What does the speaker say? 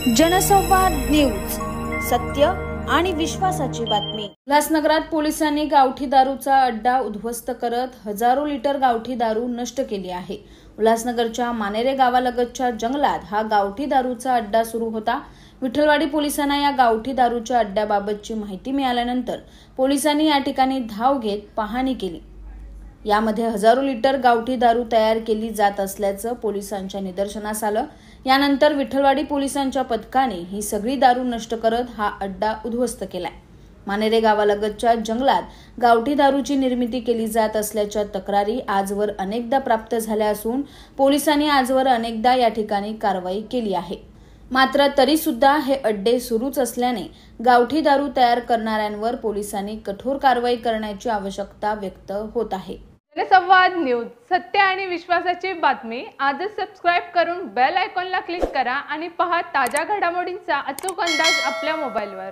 जनसंवाद न्यूज, सत्य आणि विश्वासाची बातमी। उल्हासनगरात पोलिसांनी गावठी दारूचा अड्डा उद्ध्वस्त करत हजारो लिटर गावठी दारू नष्ट केली आहे। उल्हासनगरच्या मानेरे गावालगतच्या जंगलात हा गावठी दारूचा अड्डा सुरू होता। विठ्ठलवाडी पोलिसांना या गावठी दारूच्या अड्ड्याबाबतची माहिती मिळाल्यानंतर पोलिसांनी या ठिकाणी धाव घेत पाहणी केली। यामध्ये हजारो लिटर गावठी दारू तयार केली जात असल्याचं पोलिसांच्या निदर्शनास आलं। यानंतर विठ्ठलवाडी पोलिसांच्या पथकाने ही सगळी दारू नष्ट करत हा अड्डा उद्ध्वस्त केलाय। मानेरे गावालगतच्या जंगलात गावठी दारूची निर्मिती केली जात असल्याच्या तक्रारी आजवर अनेकदा प्राप्त झाल्या असून पोलिसांनी आजवर अनेकदा या ठिकाणी कारवाई केली आहे। मात्र तरी सुद्धा हे अड्डे सुरूच असल्याने गावठी दारू तयार करणाऱ्यांवर पोलिसांनी कठोर कारवाई करण्याची आवश्यकता व्यक्त होत आहे। जनसंवाद न्यूज, सत्य आणि विश्वासाची बातमी। आजच सबस्क्राइब करून बेल आयकॉनला क्लिक करा आणि पहा ताज्या घडामोडींचा अचूक अंदाज आपल्या मोबाईलवर।